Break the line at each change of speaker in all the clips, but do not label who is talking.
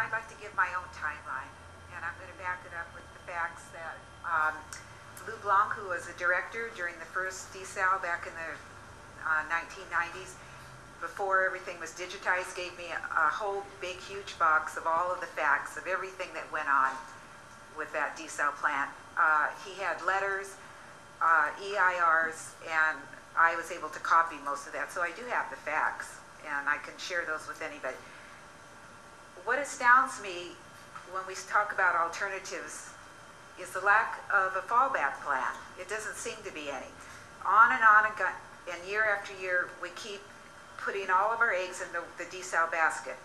I'd like to give my own timeline, and I'm going to back it up with the facts that Lou Blanc, who was a director during the first desal back in the 1990s, before everything was digitized, gave me a whole big, huge box of all of the facts of everything that went on with that desal plant. He had letters, EIRs, and I was able to copy most of that, so I do have the facts, and I can share those with anybody. What astounds me when we talk about alternatives is the lack of a fallback plan. It doesn't seem to be any. On and year after year, we keep putting all of our eggs in the desal basket.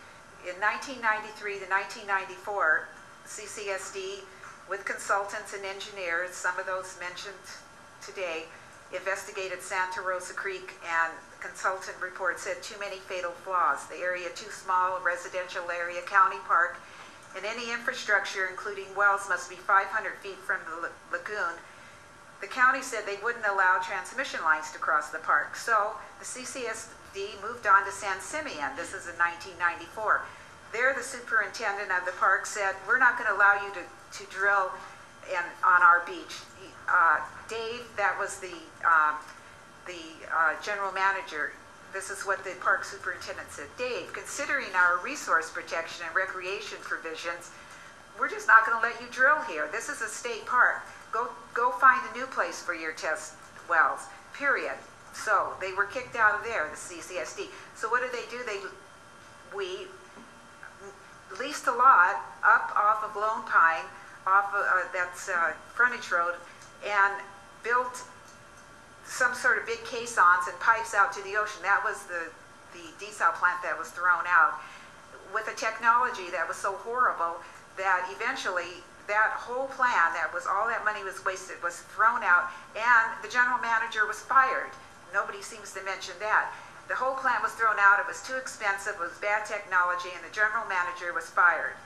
In 1993 to 1994, CCSD, with consultants and engineers, some of those mentioned today, investigated Santa Rosa Creek, and the consultant report said too many fatal flaws. The area too small, a residential area, county park, and any infrastructure, including wells, must be 500 feet from the lagoon. The county said they wouldn't allow transmission lines to cross the park. So the CCSD moved on to San Simeon. This is in 1994. There, the superintendent of the park said, we're not going to allow you to drill on our beach. Dave, that was the general manager, this is what the park superintendent said. Dave, considering our resource protection and recreation provisions, we're just not going to let you drill here. This is a state park. Go find a new place for your test wells, period. So they were kicked out of there, the CCSD. So what did? We leased a lot up off of Lone Pine, off of, that's frontage road, and built some sort of big caissons and pipes out to the ocean. That was the desal plant that was thrown out with a technology that was so horrible that eventually that whole plan, that was all that money was wasted, was thrown out, and the general manager was fired. Nobody seems to mention that. The whole plant was thrown out, it was too expensive, it was bad technology, and the general manager was fired.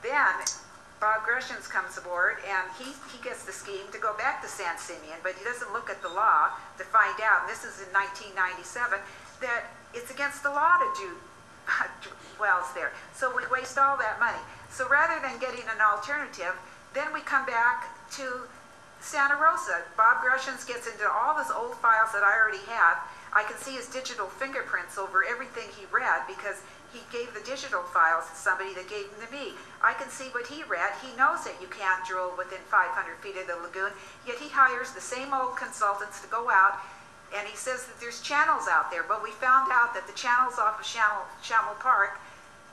Then Bob Greshams comes aboard, and he gets the scheme to go back to San Simeon, but he doesn't look at the law to find out, and this is in 1997, that it's against the law to do wells there. So we waste all that money. So rather than getting an alternative, then we come back to Santa Rosa. Bob Greshams gets into all those old files that I already have. I can see his digital fingerprints over everything he read because he gave the digital files to somebody that gave them to me. I can see what he read. He knows that you can't drill within 500 feet of the lagoon, yet he hires the same old consultants to go out, and he says that there's channels out there, but we found out that the channels off of Schammel Park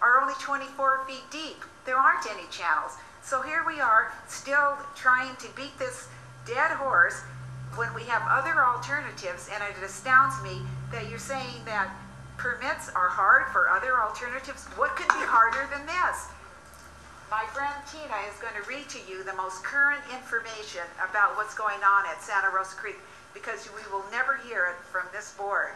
are only 24 feet deep. There aren't any channels. So here we are still trying to beat this dead horse when we have other alternatives, and it astounds me that you're saying that permits are hard for other alternatives. What could be harder than this? My friend Tina is going to read to you the most current information about what's going on at Santa Rosa Creek, because we will never hear it from this board.